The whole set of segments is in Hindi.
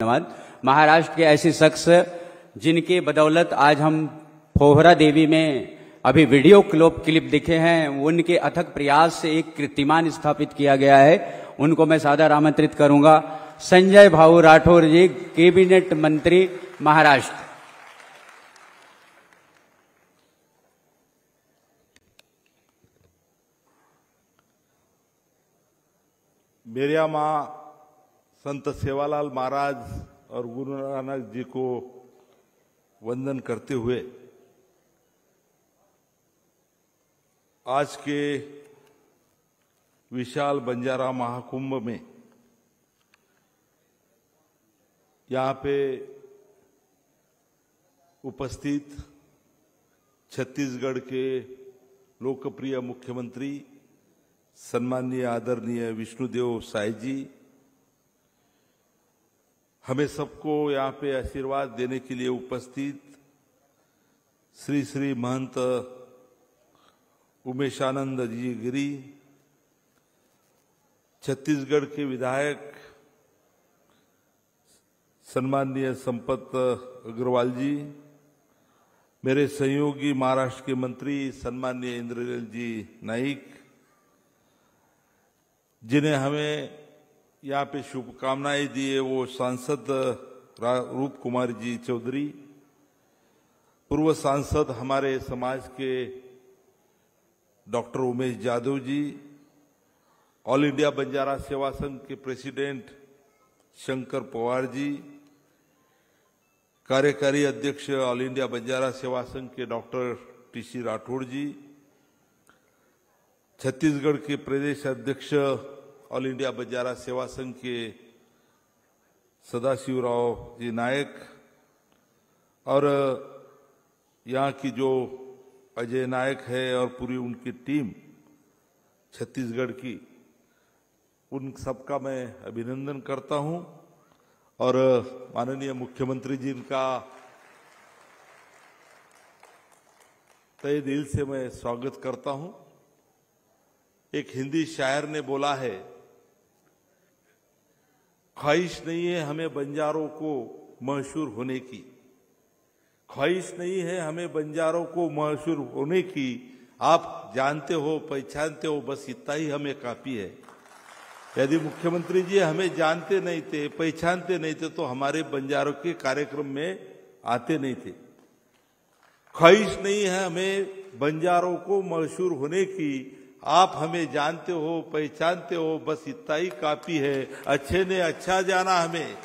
धन्यवाद। महाराष्ट्र के ऐसे शख्स जिनके बदौलत आज हम पोहरा देवी में अभी वीडियो क्लिप दिखे हैं, उनके अथक प्रयास से एक कीर्तिमान स्थापित किया गया है। उनको मैं सादर आमंत्रित करूंगा। संजय भाऊ राठौर जी, कैबिनेट मंत्री महाराष्ट्र। मेरिया माँ संत सेवालाल महाराज और गुरु नानक जी को वंदन करते हुए आज के विशाल बंजारा महाकुंभ में यहाँ पे उपस्थित छत्तीसगढ़ के लोकप्रिय मुख्यमंत्री सम्माननीय आदरणीय विष्णुदेव साय जी, हमें सबको यहाँ पे आशीर्वाद देने के लिए उपस्थित श्री श्री महंत उमेशानंद जी गिरी, छत्तीसगढ़ के विधायक सम्माननीय संपत अग्रवाल जी, मेरे सहयोगी महाराष्ट्र के मंत्री सम्माननीय इंद्रनील जी नाइक, जिन्हें हमें यहाँ पे शुभकामनाएं दी है वो सांसद रूप कुमार जी चौधरी, पूर्व सांसद हमारे समाज के डॉक्टर उमेश जाधव जी, ऑल इंडिया बंजारा सेवा संघ के प्रेसिडेंट शंकर पवार जी, कार्यकारी अध्यक्ष ऑल इंडिया बंजारा सेवा संघ के डॉक्टर टीसी राठौड़ जी, छत्तीसगढ़ के प्रदेश अध्यक्ष ऑल इंडिया बंजारा सेवा संघ के सदाशिवराव जी नायक और यहाँ की जो अजय नायक है और पूरी उनकी टीम छत्तीसगढ़ की, उन सबका मैं अभिनंदन करता हूं और माननीय मुख्यमंत्री जी का तहे दिल से मैं स्वागत करता हूं। एक हिंदी शायर ने बोला है, ख्वाहिश नहीं है हमें बंजारों को मशहूर होने की, ख्वाहिश नहीं है हमें बंजारों को मशहूर होने की, आप जानते हो पहचानते हो बस इतना ही हमें काफी है। यदि मुख्यमंत्री जी हमें जानते नहीं थे, पहचानते नहीं थे तो हमारे बंजारों के कार्यक्रम में आते नहीं थे। ख्वाहिश नहीं है हमें बंजारों को मशहूर होने की, आप हमें जानते हो पहचानते हो बस इतना ही काफी है। अच्छे ने अच्छा जाना हमें,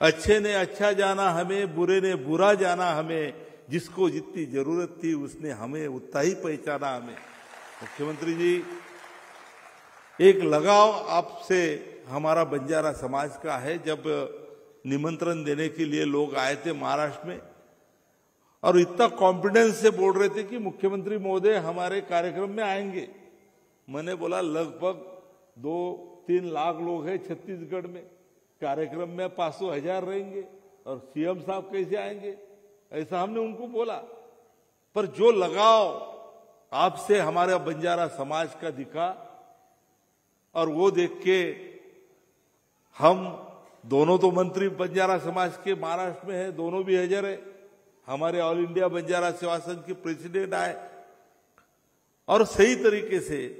अच्छे ने अच्छा जाना हमें, बुरे ने बुरा जाना हमें, जिसको जितनी जरूरत थी उसने हमें उतना ही पहचाना हमें। मुख्यमंत्री जी, एक लगाव आपसे हमारा बंजारा समाज का है। जब निमंत्रण देने के लिए लोग आए थे महाराष्ट्र में और इतना कॉन्फिडेंस से बोल रहे थे कि मुख्यमंत्री महोदय हमारे कार्यक्रम में आएंगे, मैंने बोला लगभग 2-3 लाख लोग हैं छत्तीसगढ़ में, कार्यक्रम में 500,000 रहेंगे और सीएम साहब कैसे आएंगे, ऐसा हमने उनको बोला। पर जो लगाव आपसे हमारा बंजारा समाज का दिखा और वो देख के हम दोनों तो मंत्री बंजारा समाज के महाराष्ट्र में है, दोनों भी हाजिर है, हमारे ऑल इंडिया बंजारा सेवा संघ के प्रेसिडेंट आए और सही तरीके से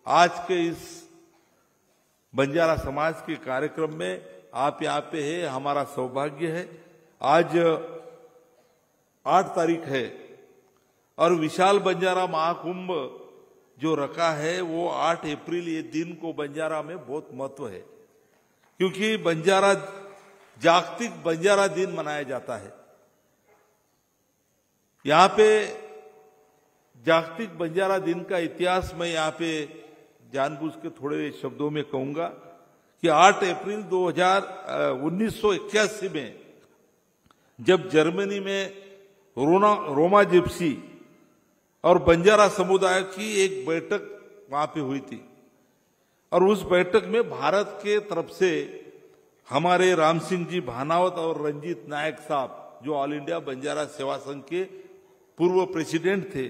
आज के इस बंजारा समाज के कार्यक्रम में आप यहाँ पे है, हमारा सौभाग्य है। आज 8 तारीख है और विशाल बंजारा महाकुंभ जो रखा है वो 8 अप्रैल, ये दिन को बंजारा में बहुत महत्व है क्योंकि बंजारा जागतिक बंजारा दिन मनाया जाता है। यहाँ पे जागतिक बंजारा दिन का इतिहास मैं यहाँ पे जानबूझ के थोड़े शब्दों में कहूंगा कि 8 अप्रैल 1981 में जब जर्मनी में रोमा जिप्सी और बंजारा समुदाय की एक बैठक वहां पे हुई थी और उस बैठक में भारत के तरफ से हमारे राम सिंह जी भानावत और रंजीत नायक साहब जो ऑल इंडिया बंजारा सेवा संघ के पूर्व प्रेसिडेंट थे,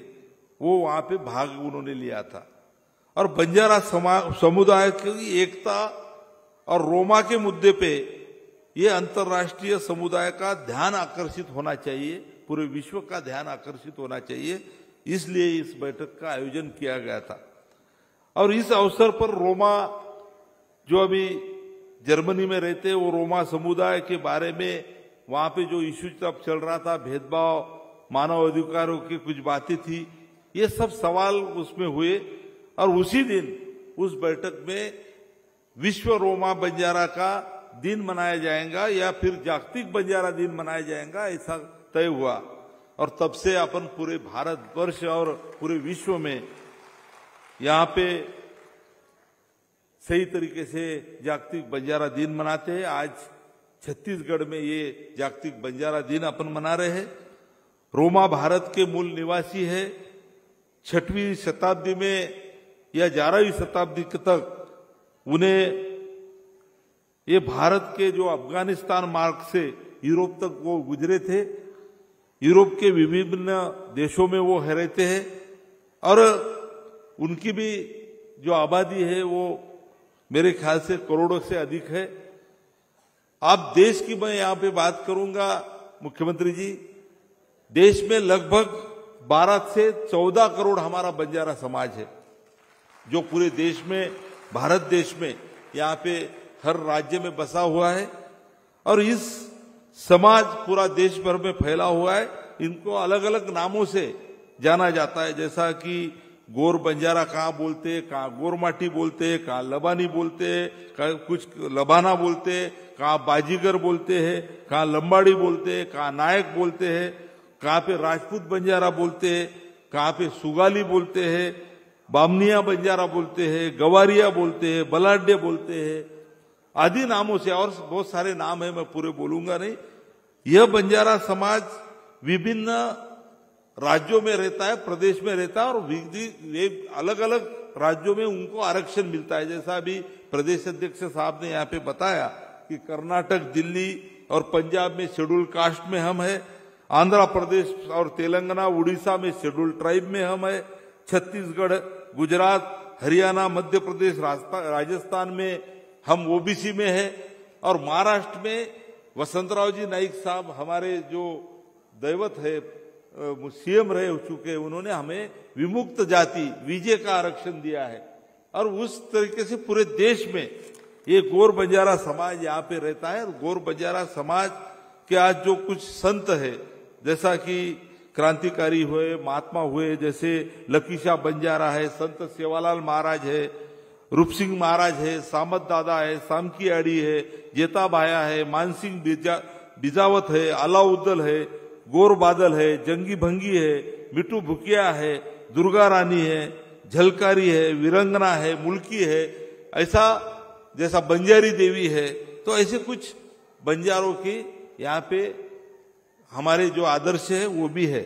वो वहां पे भाग उन्होंने लिया था और बंजारा समुदाय की एकता और रोमा के मुद्दे पे ये अंतर्राष्ट्रीय समुदाय का ध्यान आकर्षित होना चाहिए, पूरे विश्व का ध्यान आकर्षित होना चाहिए, इसलिए इस बैठक का आयोजन किया गया था। और इस अवसर पर रोमा जो अभी जर्मनी में रहते वो रोमा समुदाय के बारे में वहां पे जो इश्यू तब चल रहा था, भेदभाव, मानव अधिकारों की कुछ बातें थी, ये सब सवाल उसमें हुए। और उसी दिन उस बैठक में विश्व रोमा बंजारा का दिन मनाया जाएगा या फिर जागतिक बंजारा दिन मनाया जाएगा, ऐसा तय हुआ। और तब से अपन पूरे भारतवर्ष और पूरे विश्व में यहाँ पे सही तरीके से जागतिक बंजारा दिन मनाते हैं। आज छत्तीसगढ़ में ये जागतिक बंजारा दिन अपन मना रहे हैं। रोमा भारत के मूल निवासी है। 6वीं शताब्दी में या 11वीं शताब्दी तक उन्हें ये भारत के जो अफगानिस्तान मार्ग से यूरोप तक वो गुजरे थे। यूरोप के विभिन्न देशों में वो रहते हैं और उनकी भी जो आबादी है वो मेरे ख्याल से करोड़ों से अधिक है। आप देश की मैं यहाँ पे बात करूंगा मुख्यमंत्री जी, देश में लगभग 12 से 14 करोड़ हमारा बंजारा समाज है, जो पूरे देश में, भारत देश में यहाँ पे हर राज्य में बसा हुआ है। और इस समाज पूरा देश भर में फैला हुआ है। इनको अलग अलग नामों से जाना जाता है, जैसा कि गोर बंजारा कहाँ बोलते हैं, कहाँ गोरमाटी बोलते हैं, कहाँ लबानी बोलते हैं, कहाँ कुछ लबाना बोलते हैं, कहाँ बाजीगर बोलते हैं, कहाँ लंबाड़ी बोलते हैं, कहाँ नायक बोलते हैं, कहाँ पे राजपूत बंजारा बोलते हैं, कहाँ पे सुगाली बोलते हैं, बामनिया बंजारा बोलते हैं, गवारिया बोलते हैं, बलाढ्य बोलते हैं, आदि नामों से। और बहुत सारे नाम है, मैं पूरे बोलूंगा नहीं। यह बंजारा समाज विभिन्न राज्यों में रहता है, प्रदेश में रहता है, और अलग अलग राज्यों में उनको आरक्षण मिलता है। जैसा अभी प्रदेश अध्यक्ष साहब ने यहाँ पे बताया कि कर्नाटक, दिल्ली और पंजाब में शेड्यूल कास्ट में हम है, आंध्र प्रदेश और तेलंगाना, उड़ीसा में शेड्यूल ट्राइब में हम है, छत्तीसगढ़, गुजरात, हरियाणा, मध्य प्रदेश, राजस्थान में हम ओबीसी में है, और महाराष्ट्र में वसंतराव जी नाइक साहब हमारे जो दैवत है, सीएम रहे चुके, उन्होंने हमें विमुक्त जाति वीजे का आरक्षण दिया है। और उस तरीके से पूरे देश में ये गोर बंजारा समाज यहाँ पे रहता है। और गोर बंजारा समाज के आज जो कुछ संत है, जैसा कि क्रांतिकारी हुए, महात्मा हुए, जैसे लकीशा बंजारा है, संत सेवालाल महाराज है, रूप सिंह महाराज है, सामत दादा है, सामकी आड़ी है, जेता भाया है, मानसिंह बिजावत है, अलाउद्दल है, गोर बादल है, जंगी भंगी है, मिट्टू भुकिया है, दुर्गा रानी है, झलकारी है, वीरंगना है, मुल्की है, ऐसा जैसा बंजारी देवी है। तो ऐसे कुछ बंजारों की यहाँ पे हमारे जो आदर्श है वो भी है।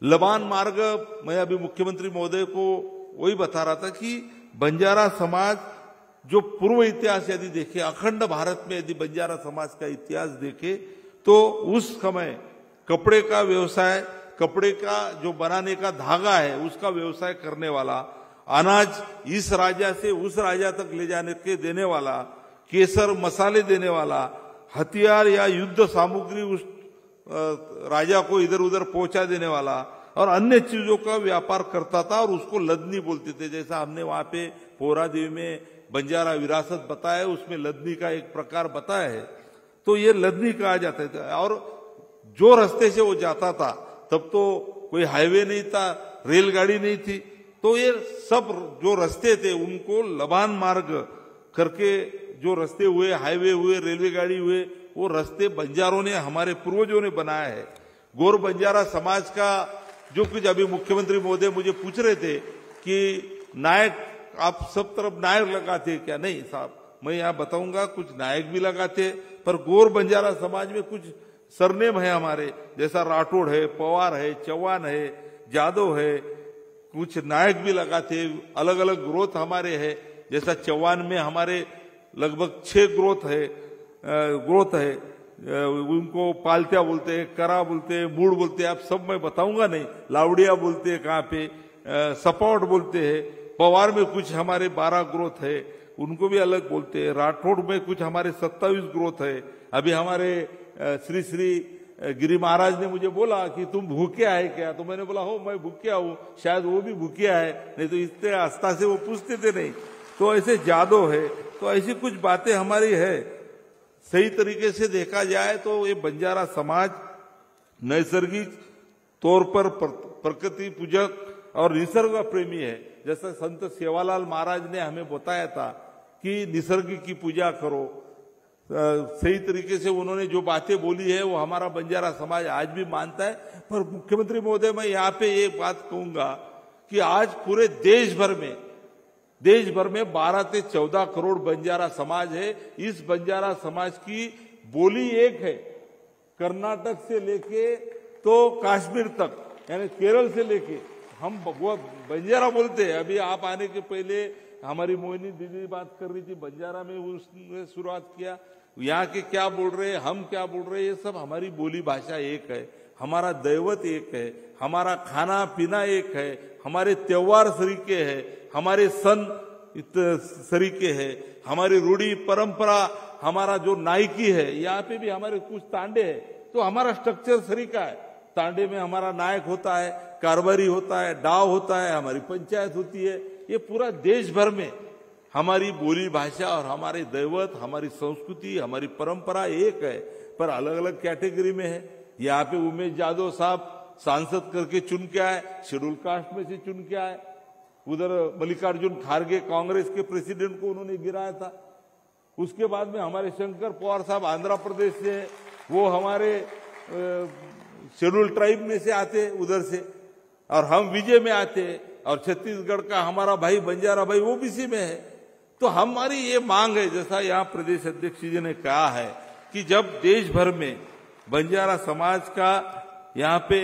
लबान मार्ग, मैं अभी मुख्यमंत्री महोदय को वही बता रहा था कि बंजारा समाज जो पूर्व इतिहास यदि देखे, अखंड भारत में यदि बंजारा समाज का इतिहास देखे, तो उस समय कपड़े का व्यवसाय, कपड़े का जो बनाने का धागा है उसका व्यवसाय करने वाला, अनाज इस राजा से उस राजा तक ले जाने के देने वाला, केसर मसाले देने वाला, हथियार या युद्ध सामग्री उस राजा को इधर उधर पहुंचा देने वाला, और अन्य चीजों का व्यापार करता था, और उसको लदनी बोलते थे। जैसा हमने वहां पे पोहरा देवी में बंजारा विरासत बताया, उसमें लदनी का एक प्रकार बताया है। तो ये लदनी कहा जाता था। और जो रास्ते से वो जाता था, तब तो कोई हाईवे नहीं था, रेलगाड़ी नहीं थी, तो ये सब जो रास्ते थे उनको लबान मार्ग करके जो रास्ते हुए, हाईवे हुए, रेलवे गाड़ी हुए, वो रास्ते बंजारों ने, हमारे पूर्वजों ने बनाया है। गोर बंजारा समाज का जो कुछ अभी मुख्यमंत्री महोदय मुझे पूछ रहे थे कि नायक आप सब तरफ नायक लगाते क्या? नहीं साहब, मैं यहाँ बताऊंगा, कुछ नायक भी लगाते, पर गोर बंजारा समाज में कुछ सरनेम है हमारे, जैसा राठौड़ है, पवार है, चौहान है, जादव है, कुछ नायक भी लगाते। अलग अलग ग्रोथ हमारे है, जैसा चौहान में हमारे लगभग 6 ग्रोथ है, उनको पालत्या बोलते हैं, करा बोलते हैं, मूड बोलते हैं, आप सब मैं बताऊंगा नहीं, लावड़िया बोलते हैं, कहाँ पे सपावट बोलते हैं। पवार में कुछ हमारे 12 ग्रोथ है, उनको भी अलग बोलते हैं। राठौड़ में कुछ हमारे 27 ग्रोथ है, अभी हमारे श्री श्री गिरी महाराज ने मुझे बोला कि तुम भूखे आए क्या, तो मैंने बोला हो मैं भूखिया हूं, शायद वो भी भूखिया है, नहीं तो इतने आस्था से वो पूछते थे नहीं। तो ऐसे जादू है, तो ऐसी कुछ बातें हमारी है। सही तरीके से देखा जाए तो ये बंजारा समाज नैसर्गिक तौर पर प्रकृति पूजक और निसर्ग प्रेमी है। जैसा संत सेवालाल महाराज ने हमें बताया था कि निसर्ग की पूजा करो, सही तरीके से उन्होंने जो बातें बोली है वो हमारा बंजारा समाज आज भी मानता है। पर मुख्यमंत्री महोदय, मैं यहाँ पे ये बात कहूंगा कि आज पूरे देश भर में 12 से 14 करोड़ बंजारा समाज है। इस बंजारा समाज की बोली एक है, कर्नाटक से लेके तो कश्मीर तक, यानी केरल से लेके हम वो बंजारा बोलते हैं। अभी आप आने के पहले हमारी मोहिनी दीदी बात कर रही थी, बंजारा में उसने शुरुआत किया। यहाँ के क्या बोल रहे हैं, हम क्या बोल रहे हैं, ये सब हमारी बोली भाषा एक है, हमारा दैवत एक है, हमारा खाना पीना एक है, हमारे त्योहार सरीके है, हमारे सन सरीके है, हमारी रूढ़ी परंपरा, हमारा जो नायकी है, यहाँ पे भी हमारे कुछ तांडे है, तो हमारा स्ट्रक्चर सरीका है। तांडे में हमारा नायक होता है, कारबारी होता है, डाव होता है, हमारी पंचायत होती है। ये पूरा देश भर में हमारी बोली भाषा और हमारे दैवत, हमारी संस्कृति, हमारी परंपरा एक है, पर अलग अलग कैटेगरी में है। यहाँ पे उमेश यादव साहब सांसद करके चुन के आए, शेड्यूल कास्ट में से चुन के आए। उधर मल्लिकार्जुन खड़गे कांग्रेस के प्रेसिडेंट को उन्होंने गिराया था। उसके बाद में हमारे शंकर पवार साहब आंध्र प्रदेश से, वो हमारे शेड्यूल ट्राइब में से आते उधर से, और हम विजय में आते, और छत्तीसगढ़ का हमारा भाई बंजारा भाई ओबीसी में है। तो हमारी ये मांग है, जैसा यहाँ प्रदेश अध्यक्ष जी ने कहा है कि जब देश भर में बंजारा समाज का यहाँ पे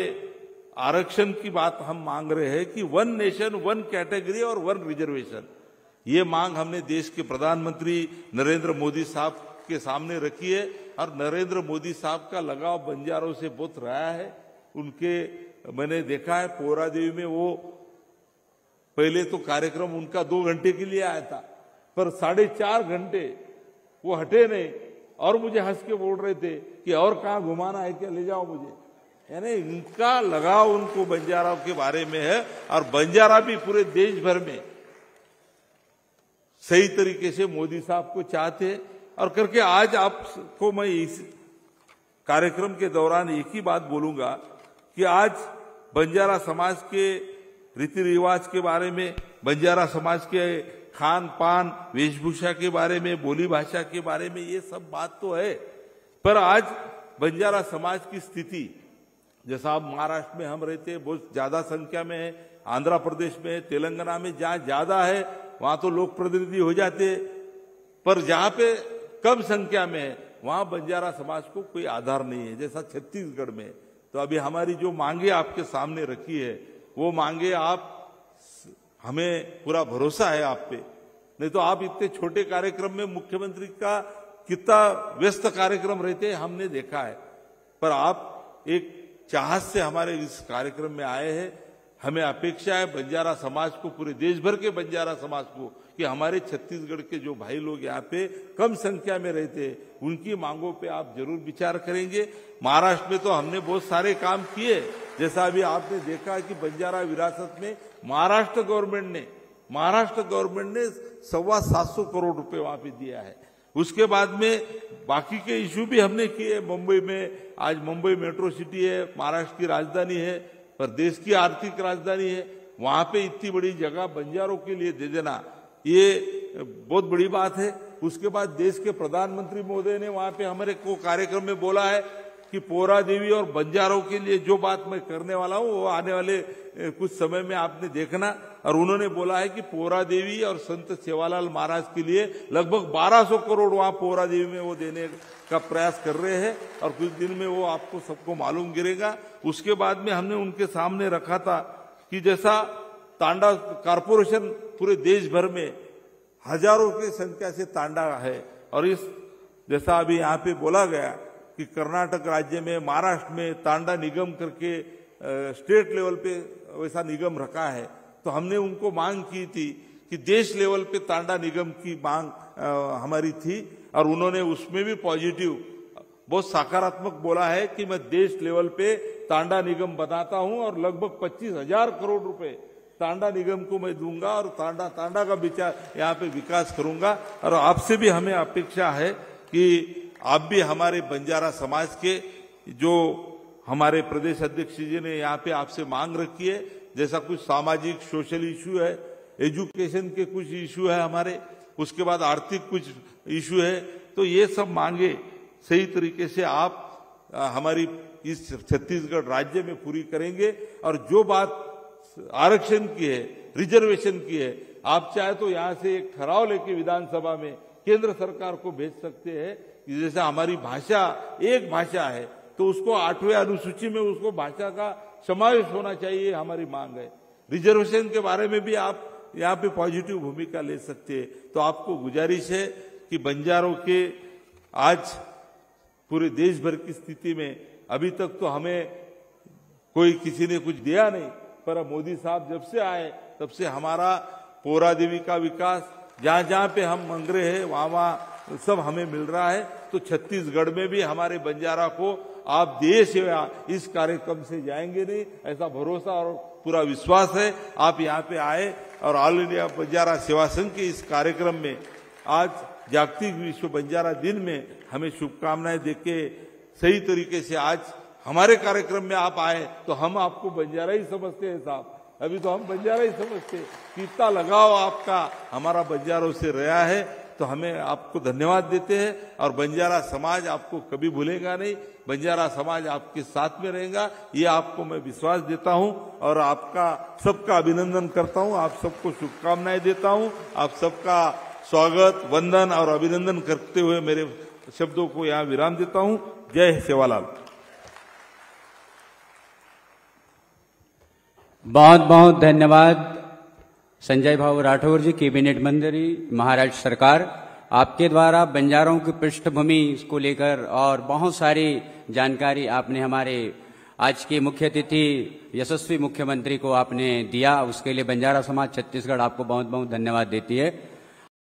आरक्षण की बात हम मांग रहे हैं कि 1 नेशन 1 कैटेगरी और 1 रिजर्वेशन, ये मांग हमने देश के प्रधानमंत्री नरेंद्र मोदी साहब के सामने रखी है। और नरेंद्र मोदी साहब का लगाव बंजारों से बहुत रहा है। उनके मैंने देखा है पोहरा देवी में, वो पहले तो कार्यक्रम उनका 2 घंटे के लिए आया था, पर 4.5 घंटे वो हटे नहीं, और मुझे हंस के बोल रहे थे कि और कहाँ घुमाना है क्या, ले जाओ मुझे। यानी इनका लगाव उनको बंजाराओं के बारे में है, और बंजारा भी पूरे देश भर में सही तरीके से मोदी साहब को चाहते हैं। और करके आज आपको मैं इस कार्यक्रम के दौरान एक ही बात बोलूंगा कि आज बंजारा समाज के रीति रिवाज के बारे में, बंजारा समाज के खान पान वेशभूषा के बारे में, बोली भाषा के बारे में, ये सब बात तो है, पर आज बंजारा समाज की स्थिति, जैसा आप महाराष्ट्र में हम रहते हैं बहुत ज्यादा संख्या में है, आंध्र प्रदेश में, तेलंगाना में जहां ज्यादा है वहां तो लोक प्रतिनिधि हो जाते, पर जहां पे कम संख्या में है वहां बंजारा समाज को कोई आधार नहीं है, जैसा छत्तीसगढ़ में। तो अभी हमारी जो मांगे आपके सामने रखी है, वो मांगे आप, हमें पूरा भरोसा है आप पे, नहीं तो आप इतने छोटे कार्यक्रम में मुख्यमंत्री का कितना व्यस्त कार्यक्रम रहते हमने देखा है, पर आप एक चाहत से हमारे इस कार्यक्रम में आए हैं। हमें अपेक्षा है बंजारा समाज को, पूरे देश भर के बंजारा समाज को, कि हमारे छत्तीसगढ़ के जो भाई लोग यहाँ पे कम संख्या में रहते हैं, उनकी मांगों पे आप जरूर विचार करेंगे। महाराष्ट्र में तो हमने बहुत सारे काम किए, जैसा अभी आपने देखा कि बंजारा विरासत में महाराष्ट्र गवर्नमेंट ने 725 करोड़ रुपए वहां पे दिया है। उसके बाद में बाकी के इश्यू भी हमने किए। मुंबई में, आज मुंबई मेट्रो सिटी है, महाराष्ट्र की राजधानी है, पर देश की आर्थिक राजधानी है, वहां पे इतनी बड़ी जगह बंजारों के लिए दे देना, ये बहुत बड़ी बात है। उसके बाद देश के प्रधानमंत्री महोदय ने वहां पे हमारे को कार्यक्रम में बोला है कि पोहरा देवी और बंजारों के लिए जो बात मैं करने वाला हूं वो आने वाले कुछ समय में आपने देखना। और उन्होंने बोला है कि पोहरा देवी और संत सेवालाल महाराज के लिए लगभग 1200 करोड़ वहां पोहरा देवी में वो देने का प्रयास कर रहे हैं, और कुछ दिन में वो आपको सबको मालूम गिरेगा। उसके बाद में हमने उनके सामने रखा था कि जैसा तांडा कारपोरेशन पूरे देश भर में हजारों की संख्या से तांडा है, और इस जैसा अभी यहाँ पे बोला गया कि कर्नाटक राज्य में, महाराष्ट्र में तांडा निगम करके स्टेट लेवल पे वैसा निगम रखा है, तो हमने उनको मांग की थी कि देश लेवल पे तांडा निगम की मांग हमारी थी, और उन्होंने उसमें भी पॉजिटिव बहुत सकारात्मक बोला है कि मैं देश लेवल पे तांडा निगम बनाता हूं और लगभग 25,000 करोड़ रुपए तांडा निगम को मैं दूंगा और तांडा का विचार यहाँ पे विकास करूंगा। और आपसे भी हमें अपेक्षा है कि आप भी हमारे बंजारा समाज के जो हमारे प्रदेश अध्यक्ष जी ने यहाँ पे आपसे मांग रखी है, जैसा कुछ सामाजिक सोशल इश्यू है, एजुकेशन के कुछ इश्यू है हमारे, उसके बाद आर्थिक कुछ इश्यू है, तो ये सब मांगे सही तरीके से आप हमारी इस छत्तीसगढ़ राज्य में पूरी करेंगे। और जो बात आरक्षण की है, रिजर्वेशन की है, आप चाहे तो यहाँ से एक ठहराव लेके विधानसभा में केंद्र सरकार को भेज सकते हैं कि जैसे हमारी भाषा एक भाषा है तो उसको 8वें अनुसूची में उसको भाषा का समावेश होना चाहिए, हमारी मांग है। रिजर्वेशन के बारे में भी आप यहाँ पे पॉजिटिव भूमिका ले सकते हैं। तो आपको गुजारिश है कि बंजारों के आज पूरे देश भर की स्थिति में अभी तक तो हमें कोई किसी ने कुछ दिया नहीं, पर मोदी साहब जब से आए तब से हमारा पोरा देवी का विकास जहां जहां पे हम मांग रहे हैं वहां सब हमें मिल रहा है। तो छत्तीसगढ़ में भी हमारे बंजारा को आप देश सेवा इस कार्यक्रम से जाएंगे नहीं, ऐसा भरोसा और पूरा विश्वास है। आप यहाँ पे आए और ऑल इंडिया बंजारा सेवा संघ के इस कार्यक्रम में आज जागतिक विश्व बंजारा दिन में हमें शुभकामनाएं देके सही तरीके से आज हमारे कार्यक्रम में आप आए तो हम आपको बंजारा ही समझते हैं साहब, अभी तो हम बंजारा ही समझते हैं। कितना लगाव आपका हमारा बंजारों से रहा है, तो हमें आपको धन्यवाद देते हैं। और बंजारा समाज आपको कभी भूलेगा नहीं, बंजारा समाज आपके साथ में रहेगा, ये आपको मैं विश्वास देता हूं। और आपका सबका अभिनंदन करता हूं, आप सबको शुभकामनाएं देता हूं। आप सबका स्वागत, वंदन और अभिनंदन करते हुए मेरे शब्दों को यहाँ विराम देता हूं। जय सेवालाल। बहुत बहुत धन्यवाद संजय भाऊ राठौर जी, कैबिनेट मंत्री, महाराष्ट्र सरकार। आपके द्वारा बंजारों की पृष्ठभूमि को लेकर और बहुत सारी जानकारी आपने हमारे आज के मुख्य अतिथि यशस्वी मुख्यमंत्री को आपने दिया, उसके लिए बंजारा समाज छत्तीसगढ़ आपको बहुत बहुत धन्यवाद देती है।